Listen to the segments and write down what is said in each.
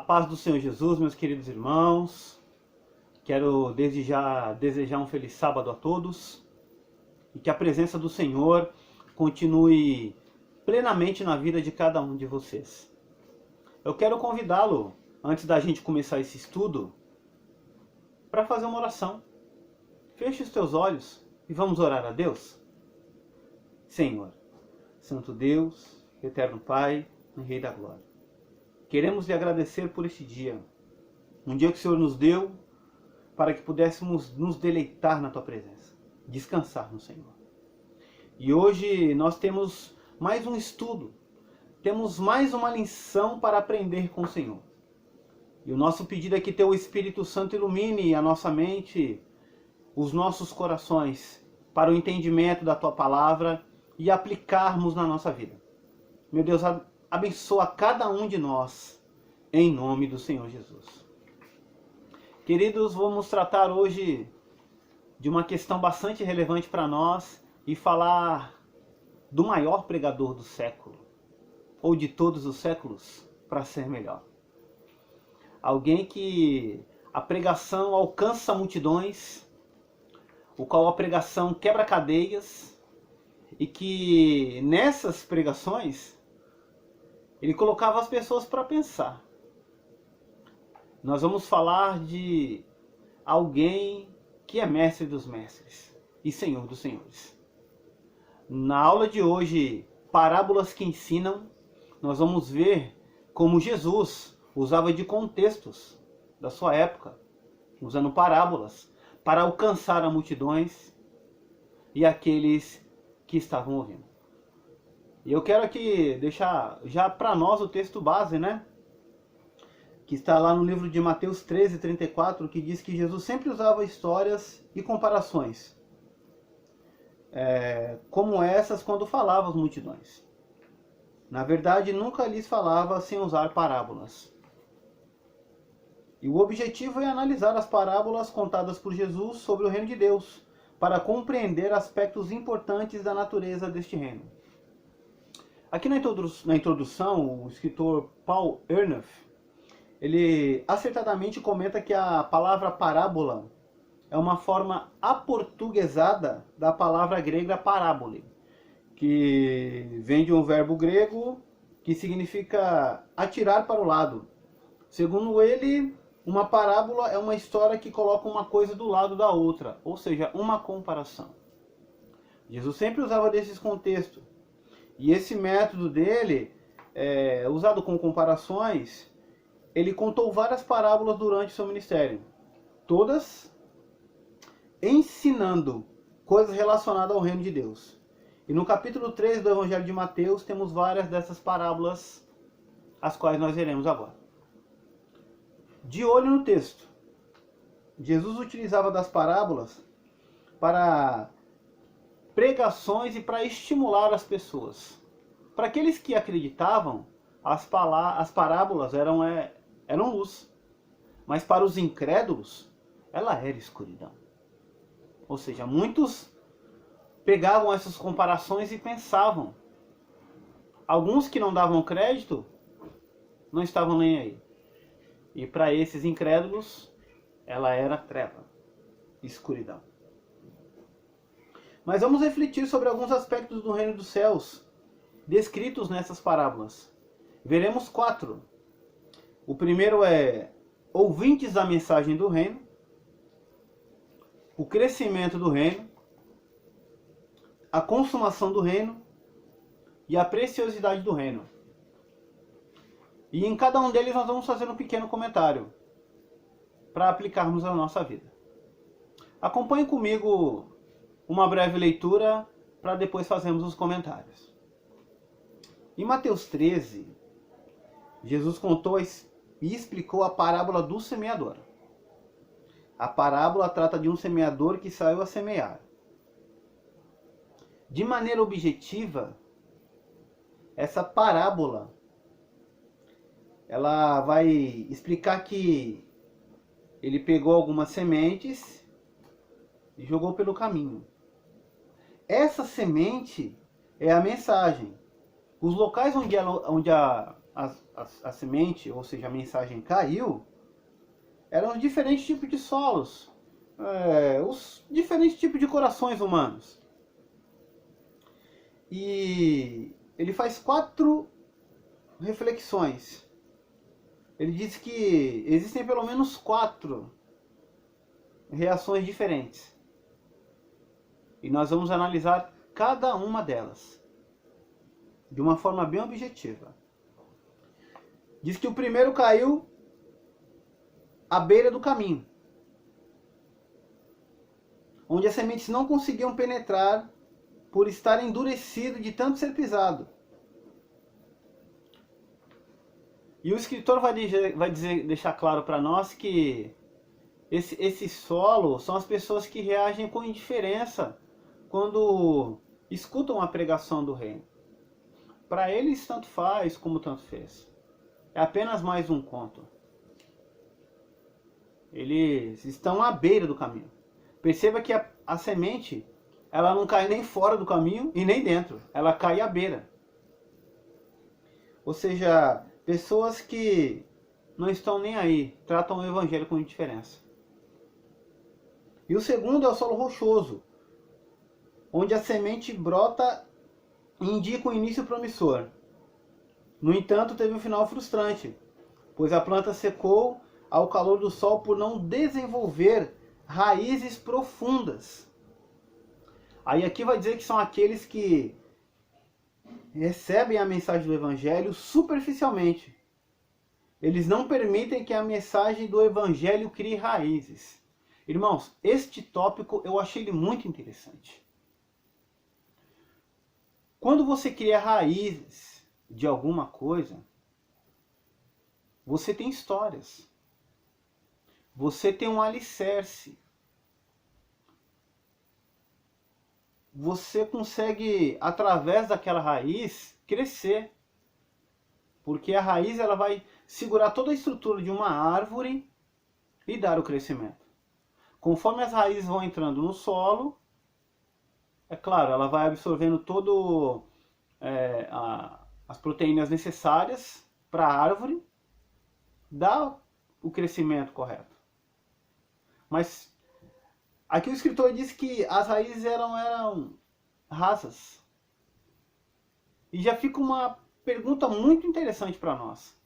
paz do Senhor Jesus, meus queridos irmãos. Quero desde já desejar um feliz sábado a todos e que a presença do Senhor continue plenamente na vida de cada um de vocês. Eu quero convidá-lo, antes da gente começar esse estudo, para fazer uma oração. Feche os teus olhos e vamos orar a Deus. Senhor, Santo Deus, Eterno Pai e Rei da Glória, queremos lhe agradecer por este dia, um dia que o Senhor nos deu para que pudéssemos nos deleitar na Tua presença, descansar no Senhor. E hoje nós temos mais um estudo, temos mais uma lição para aprender com o Senhor. E o nosso pedido é que Teu Espírito Santo ilumine a nossa mente, os nossos corações, para o entendimento da Tua Palavra e aplicarmos na nossa vida. Meu Deus, abençoa cada um de nós, em nome do Senhor Jesus. Queridos, vamos tratar hoje de uma questão bastante relevante para nós e falar do maior pregador do século, ou de todos os séculos, para ser melhor. Alguém que a pregação alcança multidões, o qual a pregação quebra cadeias, e que nessas pregações ele colocava as pessoas para pensar. Nós vamos falar de alguém que é mestre dos mestres e senhor dos senhores. Na aula de hoje, Parábolas que Ensinam, nós vamos ver como Jesus usava de contextos da sua época, usando parábolas para alcançar as multidões e aqueles que estavam ouvindo. E eu quero aqui deixar já para nós o texto base, né? Que está lá no livro de Mateus 13:34, que diz que Jesus sempre usava histórias e comparações, como essas quando falava às multidões. Na verdade, nunca lhes falava sem usar parábolas. E o objetivo é analisar as parábolas contadas por Jesus sobre o reino de Deus, para compreender aspectos importantes da natureza deste reino. Aqui na introdução, o escritor Paul Ernest, ele acertadamente comenta que a palavra parábola é uma forma aportuguesada da palavra grega parábole, que vem de um verbo grego que significa atirar para o lado. Segundo ele, uma parábola é uma história que coloca uma coisa do lado da outra, ou seja, uma comparação. Jesus sempre usava desses contextos. E esse método dele, usado com comparações, ele contou várias parábolas durante seu ministério. Todas ensinando coisas relacionadas ao reino de Deus. E no capítulo 3 do Evangelho de Mateus temos várias dessas parábolas, as quais nós veremos agora. De olho no texto, Jesus utilizava das parábolas para pregações e para estimular as pessoas. Para aqueles que acreditavam, as parábolas eram luz. Mas para os incrédulos, ela era escuridão. Ou seja, muitos pegavam essas comparações e pensavam. Alguns que não davam crédito, não estavam nem aí. E para esses incrédulos, ela era treva, escuridão. Mas vamos refletir sobre alguns aspectos do reino dos céus descritos nessas parábolas. Veremos 4. O primeiro é ouvintes da mensagem do reino, o crescimento do reino, a consumação do reino e a preciosidade do reino. E em cada um deles nós vamos fazer um pequeno comentário para aplicarmos na nossa vida. Acompanhe comigo uma breve leitura para depois fazermos os comentários. Em Mateus 13, Jesus contou e explicou a parábola do semeador. A parábola trata de um semeador que saiu a semear. De maneira objetiva, essa parábola ela vai explicar que ele pegou algumas sementes e jogou pelo caminho. Essa semente é a mensagem. Os locais onde a semente, ou seja, a mensagem caiu, eram os diferentes tipos de solos, os diferentes tipos de corações humanos. E ele faz 4 reflexões. Ele diz que existem pelo menos 4 reações diferentes. E nós vamos analisar cada uma delas de uma forma bem objetiva. Diz que o primeiro caiu à beira do caminho, onde as sementes não conseguiam penetrar por estar endurecido de tanto ser pisado. E o escritor vai deixar claro para nós que esse solo são as pessoas que reagem com indiferença quando escutam a pregação do reino. Para eles, tanto faz como tanto fez. É apenas mais um conto. Eles estão à beira do caminho. Perceba que a semente, ela não cai nem fora do caminho e nem dentro. Ela cai à beira. Ou seja, pessoas que não estão nem aí, tratam o evangelho com indiferença. E o segundo é o solo rochoso, onde a semente brota e indica um início promissor. No entanto, teve um final frustrante, pois a planta secou ao calor do sol por não desenvolver raízes profundas. Aí aqui vai dizer que são aqueles que recebem a mensagem do evangelho superficialmente. Eles não permitem que a mensagem do evangelho crie raízes. Irmãos, este tópico eu achei ele muito interessante. Quando você cria raízes de alguma coisa, você tem histórias. Você tem um alicerce. Você consegue, através daquela raiz, crescer. Porque a raiz ela vai segurar toda a estrutura de uma árvore e dar o crescimento. Conforme as raízes vão entrando no solo, é claro, ela vai absorvendo todo as proteínas necessárias para a árvore, dar o crescimento correto. Mas aqui o escritor diz que as raízes eram rasas. E já fica uma pergunta muito interessante para nós.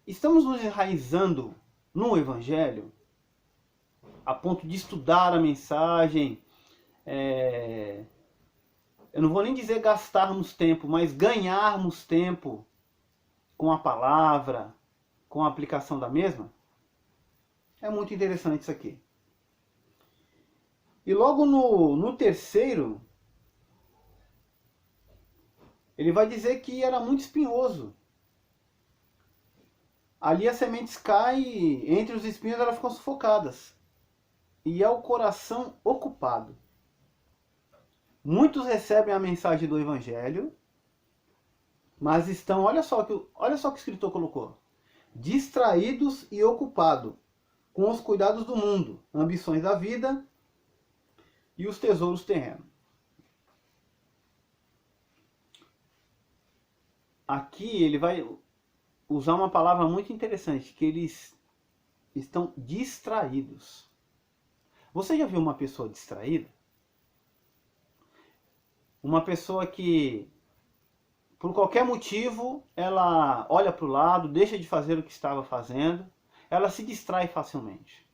Estamos nos enraizando no evangelho a ponto de estudar a mensagem, eu não vou nem dizer gastarmos tempo, mas ganharmos tempo com a palavra, com a aplicação da mesma? É muito interessante isso aqui. E logo no terceiro, ele vai dizer que era muito espinhoso. Ali as sementes caem, entre os espinhos elas ficam sufocadas. E é o coração ocupado. Muitos recebem a mensagem do evangelho, mas estão, olha só o que o escritor colocou, distraídos e ocupados com os cuidados do mundo, ambições da vida e os tesouros terrenos. Aqui ele vai usar uma palavra muito interessante, que eles estão distraídos. Você já viu uma pessoa distraída? Uma pessoa que, por qualquer motivo, ela olha para o lado, deixa de fazer o que estava fazendo, ela se distrai facilmente.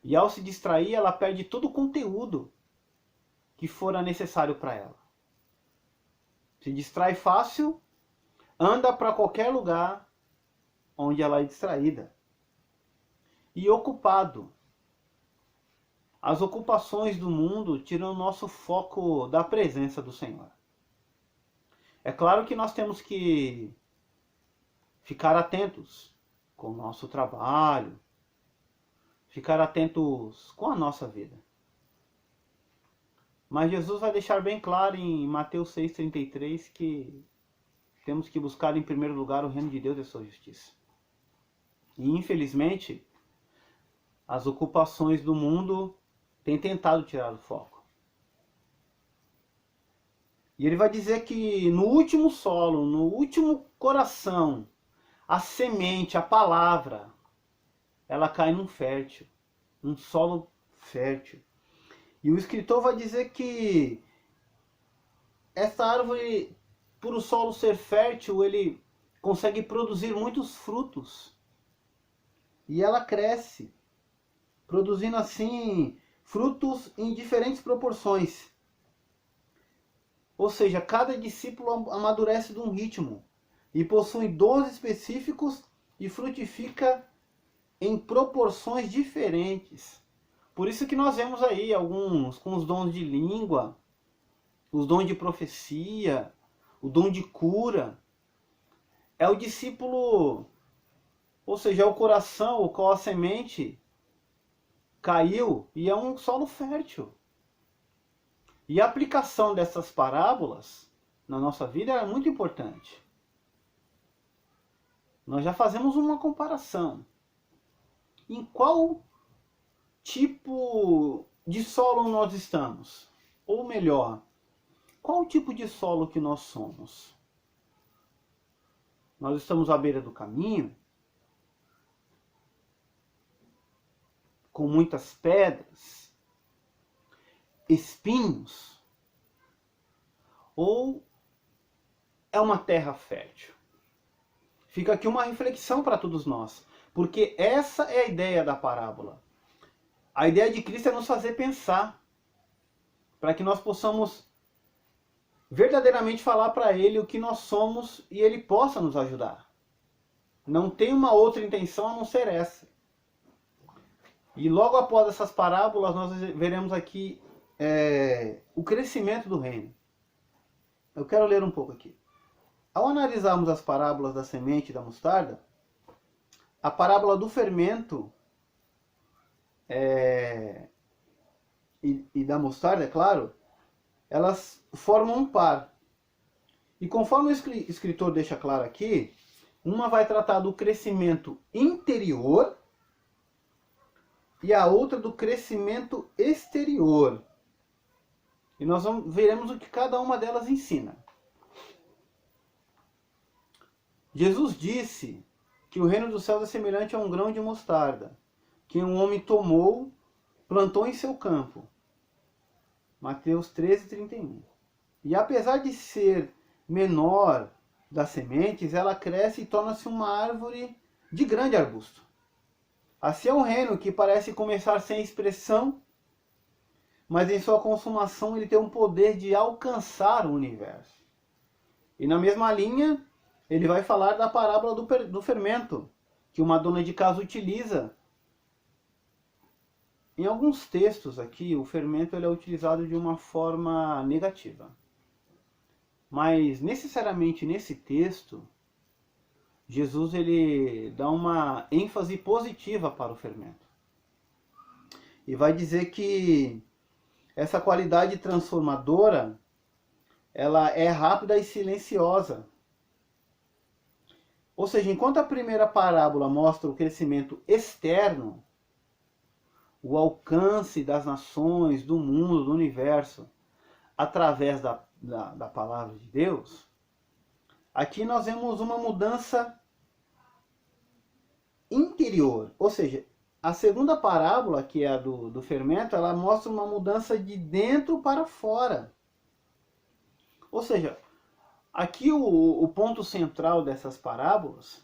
E ao se distrair, ela perde todo o conteúdo que fora necessário para ela. Se distrai fácil, anda para qualquer lugar onde ela é distraída. E ocupado. As ocupações do mundo tiram o nosso foco da presença do Senhor. É claro que nós temos que ficar atentos com o nosso trabalho, ficar atentos com a nossa vida. Mas Jesus vai deixar bem claro em Mateus 6,33 que temos que buscar em primeiro lugar o reino de Deus e a sua justiça. E infelizmente, as ocupações do mundo têm tentado tirar o foco. E ele vai dizer que no último solo, no último coração, a semente, a palavra, ela cai num fértil, num solo fértil. E o escritor vai dizer que essa árvore, por o solo ser fértil, ele consegue produzir muitos frutos. E ela cresce, produzindo assim frutos em diferentes proporções. Ou seja, cada discípulo amadurece de um ritmo e possui dons específicos e frutifica em proporções diferentes. Por isso que nós vemos aí alguns com os dons de língua, os dons de profecia, o dom de cura. É o discípulo, ou seja, é o coração, o qual a semente caiu e é um solo fértil. E a aplicação dessas parábolas na nossa vida é muito importante. Nós já fazemos uma comparação. Em qual tipo de solo nós estamos? Ou melhor, qual o tipo de solo que nós somos? Nós estamos à beira do caminho, com muitas pedras, espinhos, ou é uma terra fértil? Fica aqui uma reflexão para todos nós, porque essa é a ideia da parábola. A ideia de Cristo é nos fazer pensar, para que nós possamos verdadeiramente falar para Ele o que nós somos e Ele possa nos ajudar. Não tem uma outra intenção a não ser essa. E logo após essas parábolas, nós veremos aqui o crescimento do reino. Eu quero ler um pouco aqui. Ao analisarmos as parábolas da semente e da mostarda, a parábola do fermento e da mostarda, é claro, elas formam um par. E conforme o escritor deixa claro aqui, uma vai tratar do crescimento interior e a outra do crescimento exterior. E nós veremos o que cada uma delas ensina. Jesus disse que o reino dos céus é semelhante a um grão de mostarda, que um homem tomou, plantou em seu campo. Mateus 13:31. E apesar de ser menor das sementes, ela cresce e torna-se uma árvore de grande arbusto. Assim é um reino que parece começar sem expressão, mas em sua consumação ele tem um poder de alcançar o universo. E na mesma linha, ele vai falar da parábola do fermento, que uma dona de casa utiliza. Em alguns textos aqui, o fermento ele é utilizado de uma forma negativa. Mas necessariamente nesse texto, Jesus ele dá uma ênfase positiva para o fermento. E vai dizer que essa qualidade transformadora, ela é rápida e silenciosa. Ou seja, enquanto a primeira parábola mostra o crescimento externo, o alcance das nações, do mundo, do universo, através da palavra de Deus, aqui nós vemos uma mudança interior. Ou seja, a segunda parábola, que é a do fermento, ela mostra uma mudança de dentro para fora. Ou seja, aqui o ponto central dessas parábolas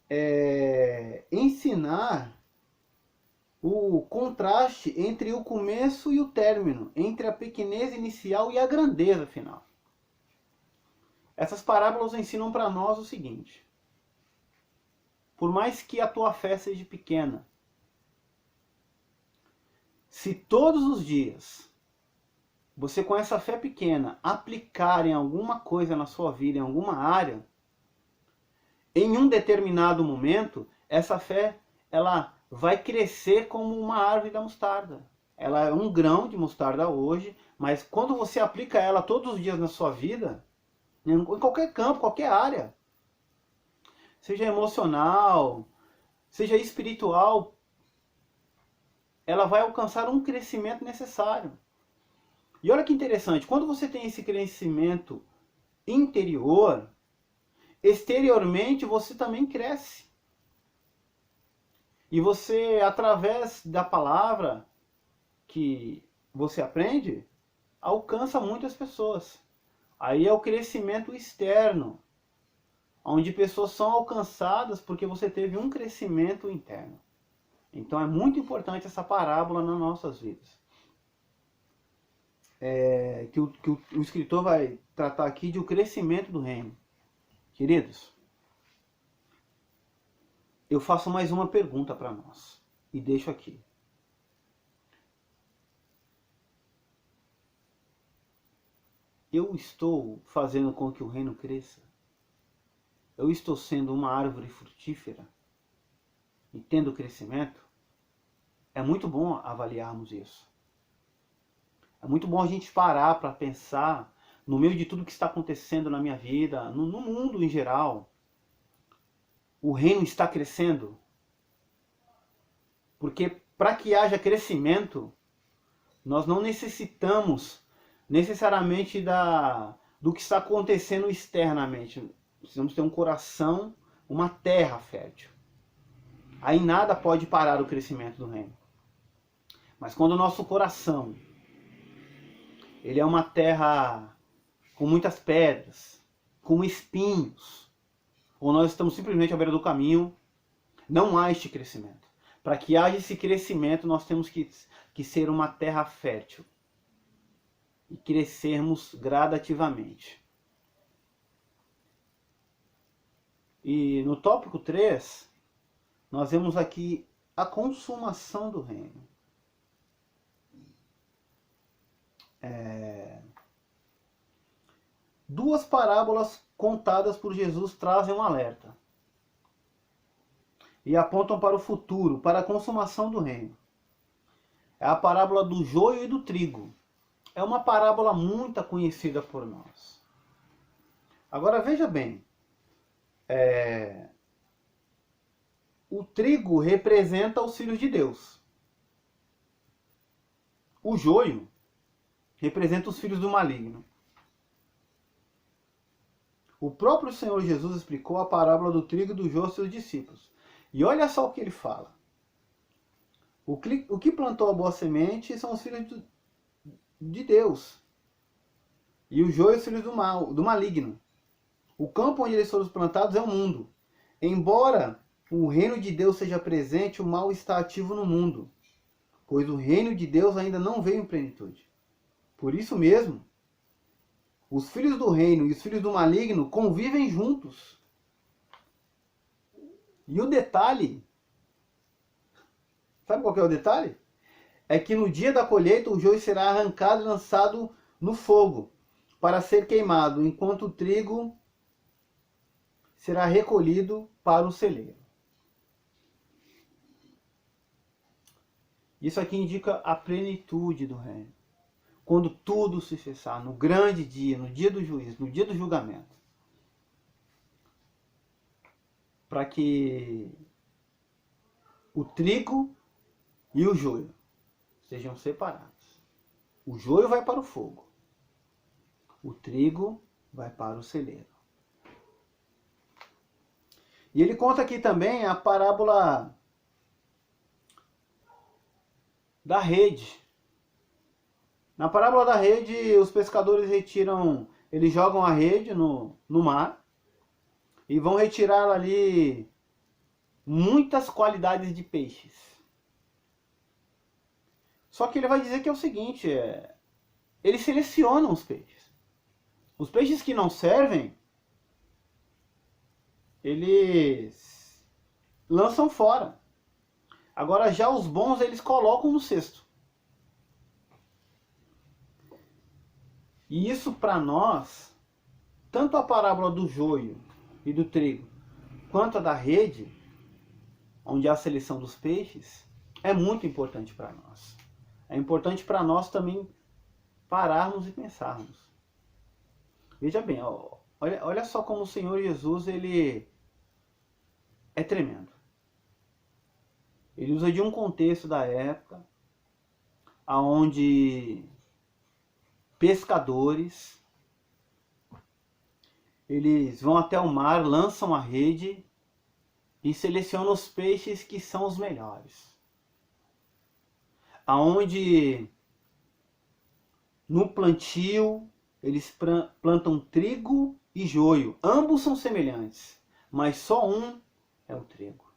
é ensinar o contraste entre o começo e o término, entre a pequenez inicial e a grandeza final. Essas parábolas ensinam para nós o seguinte: por mais que a tua fé seja pequena, se todos os dias você com essa fé pequena aplicar em alguma coisa na sua vida, em alguma área, em um determinado momento, essa fé ela vai crescer como uma árvore da mostarda. Ela é um grão de mostarda hoje, mas quando você aplica ela todos os dias na sua vida, em qualquer campo, qualquer área, seja emocional, seja espiritual, ela vai alcançar um crescimento necessário. E olha que interessante, quando você tem esse crescimento interior, exteriormente você também cresce. E você, através da palavra que você aprende, alcança muitas pessoas. Aí é o crescimento externo, onde pessoas são alcançadas porque você teve um crescimento interno. Então é muito importante essa parábola nas nossas vidas. Que o escritor vai tratar aqui de o crescimento do reino. Queridos, eu faço mais uma pergunta para nós e deixo aqui. Eu estou fazendo com que o reino cresça? Eu estou sendo uma árvore frutífera e tendo crescimento? É muito bom avaliarmos isso. É muito bom a gente parar para pensar no meio de tudo que está acontecendo na minha vida, no mundo em geral. O reino está crescendo? Porque para que haja crescimento, nós não necessitamos necessariamente do que está acontecendo externamente. Precisamos ter um coração, uma terra fértil. Aí nada pode parar o crescimento do reino. Mas quando o nosso coração, ele é uma terra com muitas pedras, com espinhos, ou nós estamos simplesmente à beira do caminho, não há este crescimento. Para que haja esse crescimento, nós temos que ser uma terra fértil e crescermos gradativamente. E no tópico 3, nós vemos aqui a consumação do reino. Duas parábolas contadas por Jesus trazem um alerta e apontam para o futuro, para a consumação do reino. É a parábola do joio e do trigo. É uma parábola muito conhecida por nós. Agora veja bem, o trigo representa os filhos de Deus. O joio representa os filhos do maligno. O próprio Senhor Jesus explicou a parábola do trigo e do joio aos seus discípulos. E olha só o que ele fala. O que plantou a boa semente são os filhos de Deus. E o joio os filhos do maligno. O campo onde eles foram plantados é o mundo. Embora o reino de Deus seja presente, o mal está ativo no mundo, pois o reino de Deus ainda não veio em plenitude. Por isso mesmo, os filhos do reino e os filhos do maligno convivem juntos. E o detalhe, sabe qual que é o detalhe? É que no dia da colheita o joio será arrancado e lançado no fogo para ser queimado, enquanto o trigo será recolhido para o celeiro. Isso aqui indica a plenitude do reino. Quando tudo se cessar, no grande dia, no dia do juízo, no dia do julgamento. Para que o trigo e o joio sejam separados. O joio vai para o fogo. O trigo vai para o celeiro. E ele conta aqui também a parábola da rede. Na parábola da rede, os pescadores eles jogam a rede no mar e vão retirar ali muitas qualidades de peixes. Só que ele vai dizer que é o seguinte, eles selecionam os peixes. Os peixes que não servem, eles lançam fora. Agora já os bons eles colocam no cesto. E isso para nós, tanto a parábola do joio e do trigo, quanto a da rede, onde há a seleção dos peixes, é muito importante para nós. É importante para nós também pararmos e pensarmos. Veja bem, olha só como o Senhor Jesus ele é tremendo. Ele usa de um contexto da época, onde pescadores. Eles vão até o mar, lançam a rede e selecionam os peixes que são os melhores. Aonde no plantio eles plantam trigo e joio. Ambos são semelhantes, mas só um é o trigo.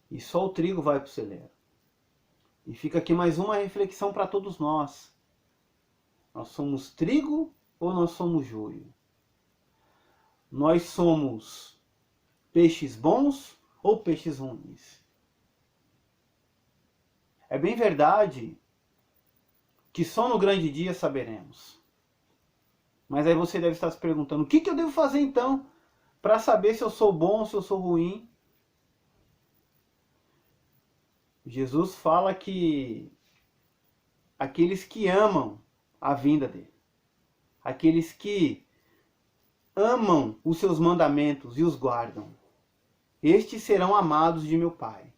E só o trigo vai para o celeiro. E fica aqui mais uma reflexão para todos nós. Nós somos trigo ou nós somos joio? Nós somos peixes bons ou peixes ruins? É bem verdade que só no grande dia saberemos. Mas aí você deve estar se perguntando, o que eu devo fazer então para saber se eu sou bom ou se eu sou ruim? Jesus fala que aqueles que amam a vinda dele, aqueles que amam os seus mandamentos e os guardam, estes serão amados de meu Pai.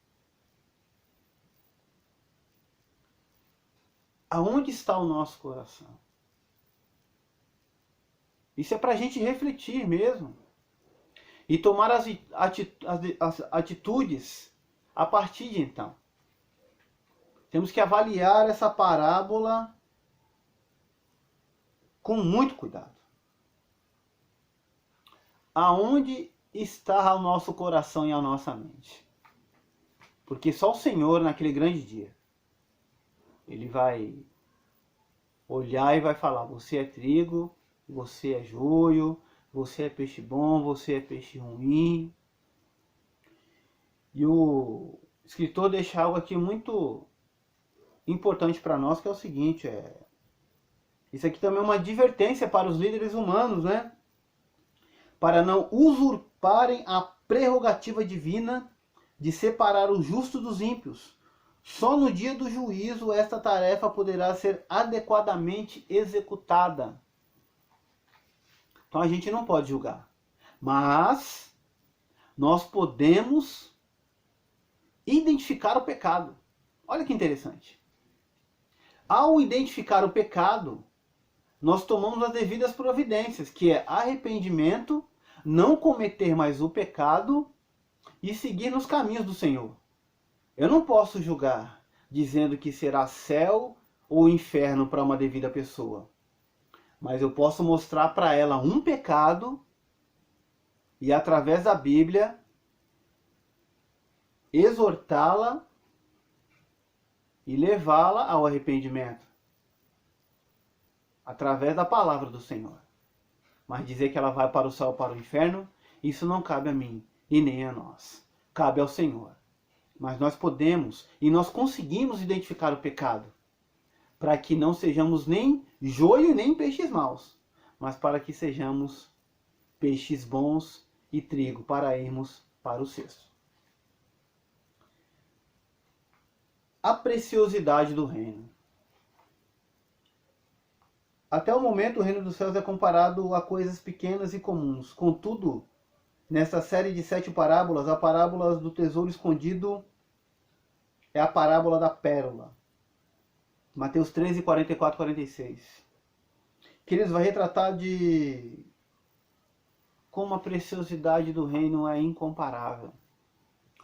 Aonde está o nosso coração? Isso é para a gente refletir mesmo. E tomar as atitudes a partir de então. Temos que avaliar essa parábola com muito cuidado. Aonde está o nosso coração e a nossa mente? Porque só o Senhor, naquele grande dia, Ele vai olhar e vai falar, você é trigo, você é joio, você é peixe bom, você é peixe ruim. E o escritor deixa algo aqui muito importante para nós, que é o seguinte, isso aqui também é uma advertência para os líderes humanos, né? Para não usurparem a prerrogativa divina de separar o justo dos ímpios. Só no dia do juízo esta tarefa poderá ser adequadamente executada. Então a gente não pode julgar. Mas nós podemos identificar o pecado. Olha que interessante. Ao identificar o pecado, nós tomamos as devidas providências, que é arrependimento, não cometer mais o pecado e seguir nos caminhos do Senhor. Eu não posso julgar dizendo que será céu ou inferno para uma devida pessoa. Mas eu posso mostrar para ela um pecado e, através da Bíblia, exortá-la e levá-la ao arrependimento. Através da palavra do Senhor. Mas dizer que ela vai para o céu ou para o inferno, isso não cabe a mim e nem a nós. Cabe ao Senhor. Mas nós podemos e nós conseguimos identificar o pecado. Para que não sejamos nem joio nem peixes maus. Mas para que sejamos peixes bons e trigo para irmos para o cesto. A preciosidade do reino. Até o momento, o reino dos céus é comparado a coisas pequenas e comuns. Contudo, nesta série de 7 parábolas, a parábola do tesouro escondido é a parábola da pérola. Mateus 13, 44, 46. Que eles vão retratar de como a preciosidade do reino é incomparável.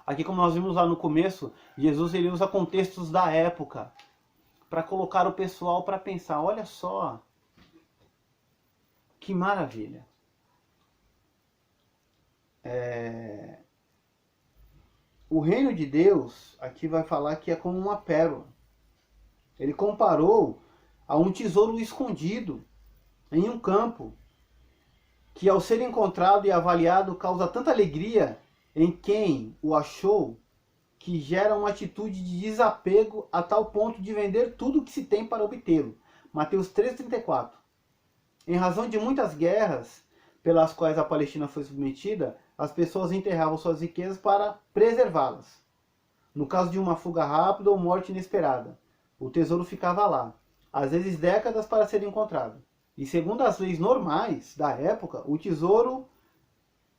Aqui, como nós vimos lá no começo, Jesus ele usa contextos da época para colocar o pessoal para pensar, olha só, que maravilha. O reino de Deus, aqui vai falar que é como uma pérola. Ele comparou a um tesouro escondido em um campo, que ao ser encontrado e avaliado causa tanta alegria em quem o achou, que gera uma atitude de desapego a tal ponto de vender tudo o que se tem para obtê-lo. Mateus 3,34. Em razão de muitas guerras pelas quais a Palestina foi submetida, as pessoas enterravam suas riquezas para preservá-las. No caso de uma fuga rápida ou morte inesperada, o tesouro ficava lá, às vezes décadas para ser encontrado. E segundo as leis normais da época,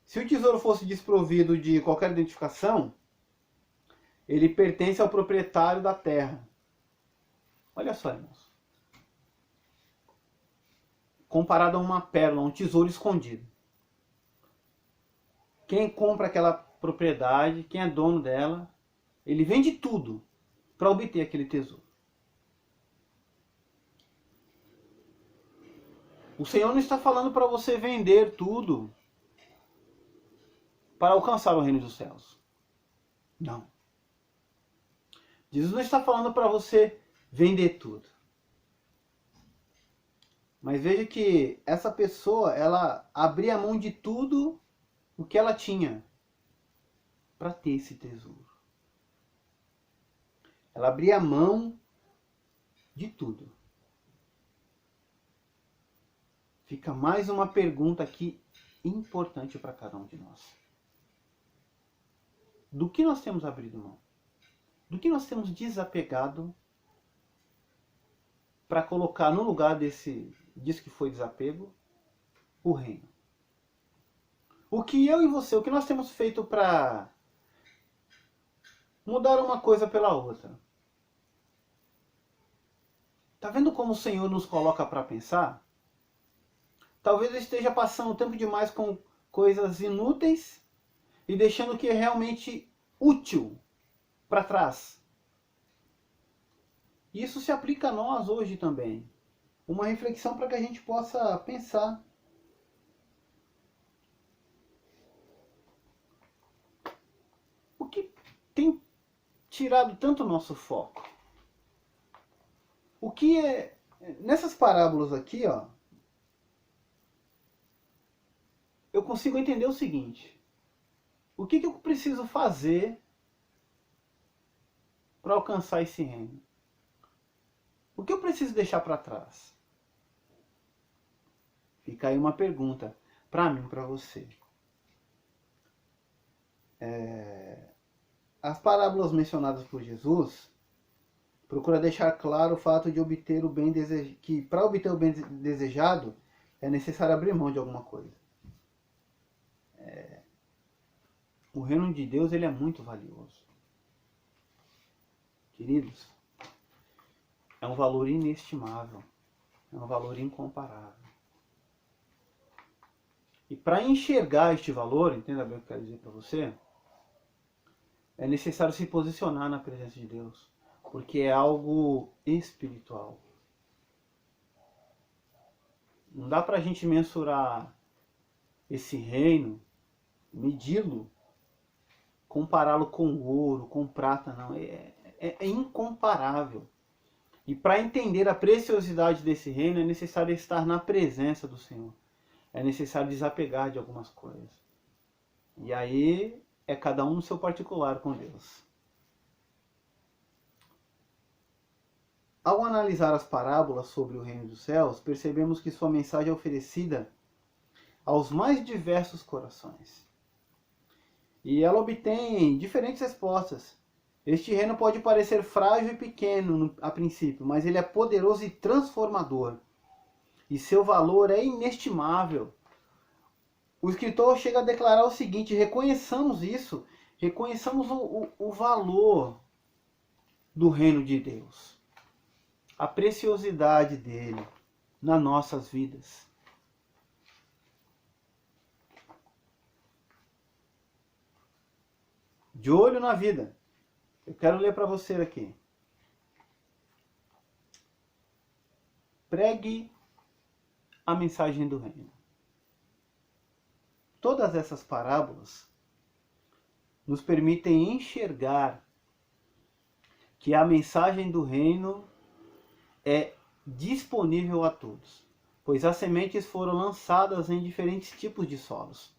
se o tesouro fosse desprovido de qualquer identificação, ele pertence ao proprietário da terra. Olha só, irmãos. comparado a uma pérola, um tesouro escondido. Quem compra aquela propriedade, quem é dono dela, ele vende tudo para obter aquele tesouro. O Senhor não está falando para você vender tudo para alcançar o reino dos céus. Não. Jesus não está falando para você vender tudo. Mas veja que essa pessoa, ela abria mão de tudo o que ela tinha para ter esse tesouro. Ela abria mão de tudo. Fica mais uma pergunta aqui importante para cada um de nós. Do que nós temos abrido mão? Do que nós temos desapegado para colocar no lugar disso que foi desapego, o reino? O que eu e você, o que nós temos feito para mudar uma coisa pela outra? Tá vendo como o Senhor nos coloca para pensar? Talvez eu esteja passando tempo demais com coisas inúteis e deixando o que é realmente útil para trás. Isso se aplica a nós hoje também. Uma reflexão para que a gente possa pensar. O que tem tirado tanto o nosso foco? O que é... Nessas parábolas aqui, ó, eu consigo entender o seguinte. O que eu preciso fazer para alcançar esse reino? O que eu preciso deixar para trás? Fica aí uma pergunta para mim, para você. As parábolas mencionadas por Jesus procura deixar claro o fato de obter o bem desejado, que para obter o bem desejado é necessário abrir mão de alguma coisa. O reino de Deus, ele é muito valioso. Queridos, é um valor inestimável, é um valor incomparável. E para enxergar este valor, entenda bem o que eu quero dizer para você, é necessário se posicionar na presença de Deus, porque é algo espiritual. Não dá para a gente mensurar esse reino, medi-lo, compará-lo com ouro, com prata, não. É incomparável. E para entender a preciosidade desse reino, é necessário estar na presença do Senhor. É necessário desapegar de algumas coisas. E aí é cada um no seu particular com Deus. Ao analisar as parábolas sobre o reino dos céus, percebemos que sua mensagem é oferecida aos mais diversos corações. E ela obtém diferentes respostas. Este reino pode parecer frágil e pequeno a princípio, mas ele é poderoso e transformador. E seu valor é inestimável. O escritor chega a declarar o seguinte: reconheçamos isso, reconheçamos o valor do reino de Deus, a preciosidade dele nas nossas vidas. De olho na vida. Eu quero ler para você aqui. Pregue a mensagem do reino. Todas essas parábolas nos permitem enxergar que a mensagem do reino é disponível a todos, pois as sementes foram lançadas em diferentes tipos de solos.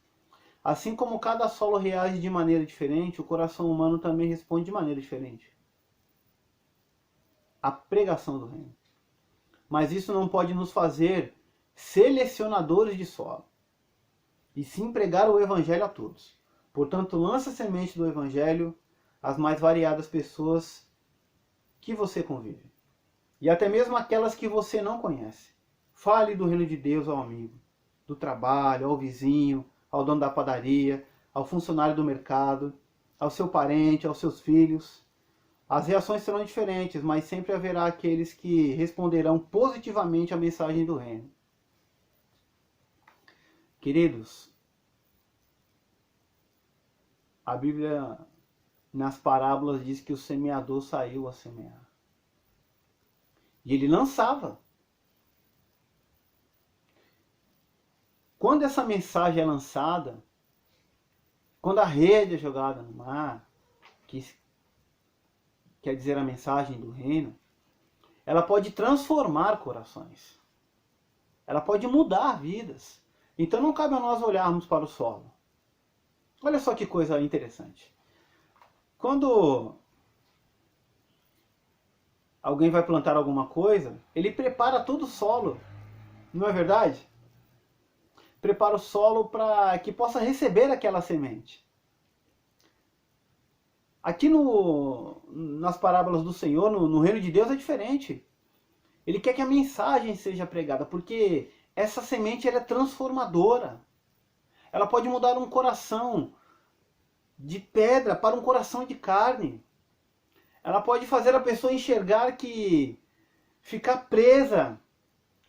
Assim como cada solo reage de maneira diferente, o coração humano também responde de maneira diferente à pregação do reino. Mas isso não pode nos fazer selecionadores de solo, e sim pregar o evangelho a todos. Portanto, lança a semente do evangelho às mais variadas pessoas que você convive, e até mesmo aquelas que você não conhece. Fale do reino de Deus ao amigo, do trabalho, ao vizinho, ao dono da padaria, ao funcionário do mercado, ao seu parente, aos seus filhos. As reações serão diferentes, mas sempre haverá aqueles que responderão positivamente à mensagem do reino. Queridos, a Bíblia, nas parábolas, diz que o semeador saiu a semear. E ele lançava. Quando essa mensagem é lançada, quando a rede é jogada no mar, que quer dizer a mensagem do reino, ela pode transformar corações. Ela pode mudar vidas. Então não cabe a nós olharmos para o solo. Olha só que coisa interessante. Quando alguém vai plantar alguma coisa, ele prepara todo o solo. Não é verdade? Prepara o solo para que possa receber aquela semente. Aqui nas parábolas do Senhor, no reino de Deus, é diferente. Ele quer que a mensagem seja pregada, porque essa semente ela é transformadora. Ela pode mudar um coração de pedra para um coração de carne. Ela pode fazer a pessoa enxergar que ficar presa,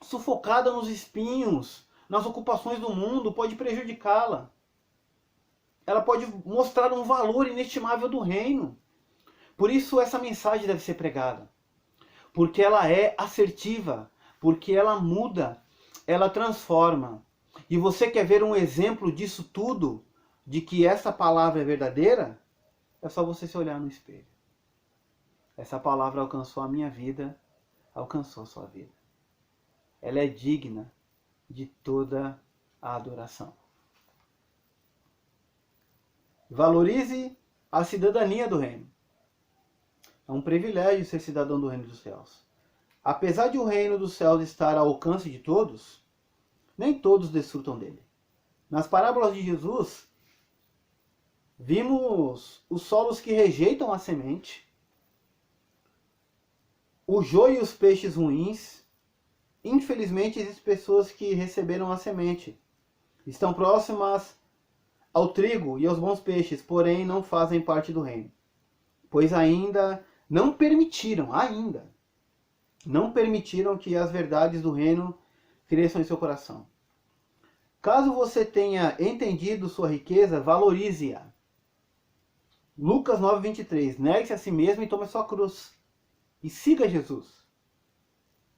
sufocada nos espinhos, nas ocupações do mundo, pode prejudicá-la. Ela pode mostrar um valor inestimável do reino. Por isso essa mensagem deve ser pregada. Porque ela é assertiva, porque ela muda, ela transforma. E você quer ver um exemplo disso tudo, de que essa palavra é verdadeira? É só você se olhar no espelho. Essa palavra alcançou a minha vida, alcançou a sua vida. Ela é digna de toda a adoração. Valorize a cidadania do reino. É um privilégio ser cidadão do reino dos céus. Apesar de o reino dos céus estar ao alcance de todos, nem todos desfrutam dele. Nas parábolas de Jesus, vimos os solos que rejeitam a semente, o joio e os peixes ruins. Infelizmente, existem pessoas que receberam a semente, estão próximas ao trigo e aos bons peixes, porém não fazem parte do reino, pois ainda não permitiram que as verdades do reino cresçam em seu coração. Caso você tenha entendido sua riqueza, valorize-a. Lucas 9:23, negue-se a si mesmo e tome a sua cruz, e siga Jesus.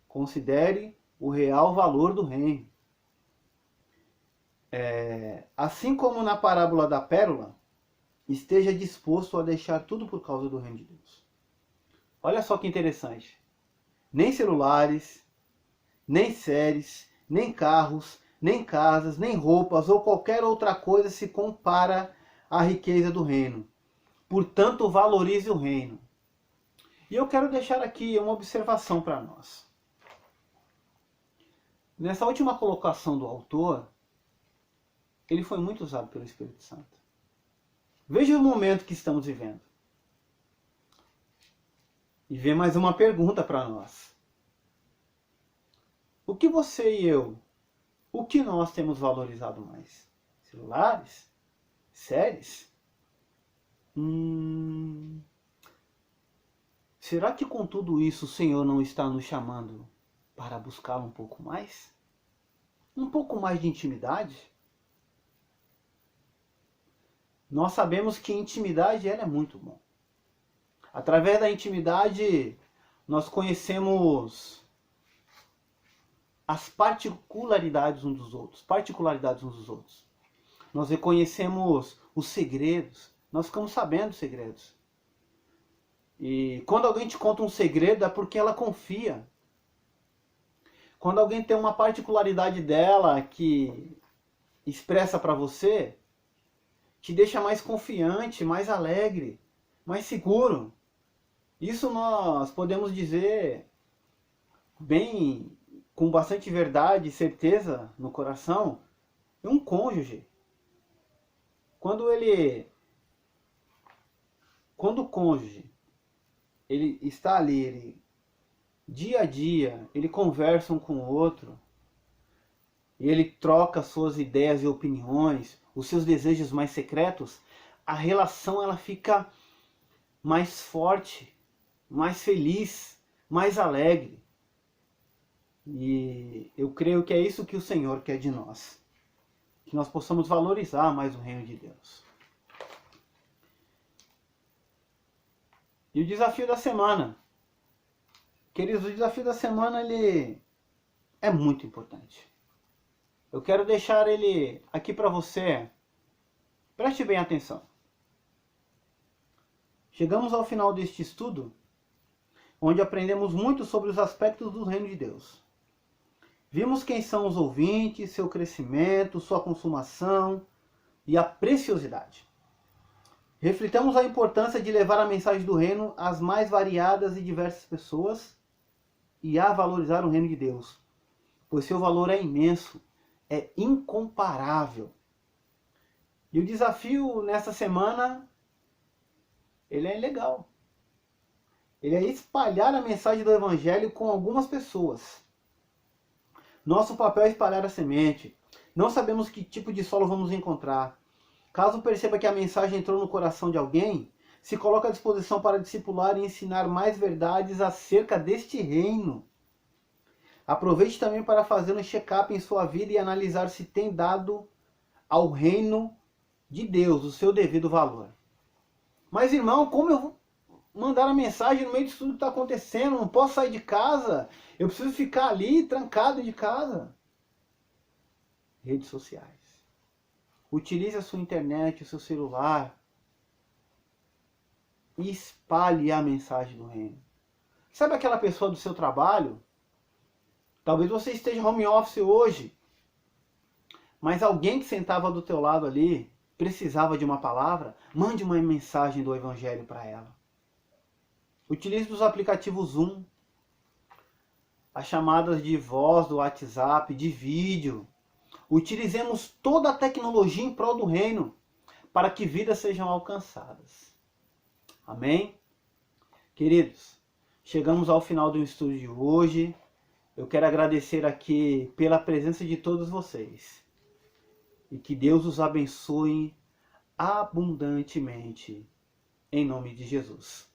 Considere o real valor do reino. Assim como na parábola da pérola, esteja disposto a deixar tudo por causa do reino de Deus. Olha só que interessante. Nem celulares, nem séries, nem carros, nem casas, nem roupas ou qualquer outra coisa se compara à riqueza do reino. Portanto, valorize o reino. E eu quero deixar aqui uma observação para nós. Nessa última colocação do autor, ele foi muito usado pelo Espírito Santo. Veja o momento que estamos vivendo. E vê mais uma pergunta para nós. O que você e eu, o que nós temos valorizado mais? Celulares? Séries? Será que com tudo isso o Senhor não está nos chamando para buscar um pouco mais? Um pouco mais de intimidade? Nós sabemos que intimidade ela é muito bom. Através da intimidade, nós conhecemos as particularidades uns dos outros. Nós reconhecemos os segredos. Nós ficamos sabendo os segredos. E quando alguém te conta um segredo é porque ela confia. Quando alguém tem uma particularidade dela que expressa para você, te deixa mais confiante, mais alegre, mais seguro. Isso nós podemos dizer bem, com bastante verdade e certeza no coração, é um cônjuge. Quando o cônjuge ele está ali, dia a dia, ele conversa um com o outro, e ele troca suas ideias e opiniões, os seus desejos mais secretos, a relação ela fica mais forte, mais feliz, mais alegre. E eu creio que é isso que o Senhor quer de nós. Que nós possamos valorizar mais o reino de Deus. E o desafio da semana. Queridos, o desafio da semana ele é muito importante. Eu quero deixar ele aqui para você. Preste bem atenção. Chegamos ao final deste estudo, onde aprendemos muito sobre os aspectos do reino de Deus. Vimos quem são os ouvintes, seu crescimento, sua consumação e a preciosidade. Reflitamos a importância de levar a mensagem do reino às mais variadas e diversas pessoas e a valorizar o reino de Deus, pois seu valor é imenso, é incomparável. E o desafio nessa semana, ele é legal. Ele é espalhar a mensagem do Evangelho com algumas pessoas. Nosso papel é espalhar a semente. Não sabemos que tipo de solo vamos encontrar. Caso perceba que a mensagem entrou no coração de alguém, se coloca à disposição para discipular e ensinar mais verdades acerca deste reino. Aproveite também para fazer um check-up em sua vida e analisar se tem dado ao reino de Deus o seu devido valor. Mas irmão, como eu vou mandar a mensagem no meio disso tudo que está acontecendo? Não posso sair de casa. Eu preciso ficar ali, trancado de casa. Redes sociais. Utilize a sua internet, o seu celular. E espalhe a mensagem do reino. Sabe aquela pessoa do seu trabalho? Talvez você esteja home office hoje. Mas alguém que sentava do teu lado ali precisava de uma palavra, mande uma mensagem do Evangelho para ela. Utilize os aplicativos Zoom, as chamadas de voz do WhatsApp, de vídeo. Utilizemos toda a tecnologia em prol do reino, para que vidas sejam alcançadas. Amém? Queridos, chegamos ao final do estudo de hoje. Eu quero agradecer aqui pela presença de todos vocês. E que Deus os abençoe abundantemente, em nome de Jesus.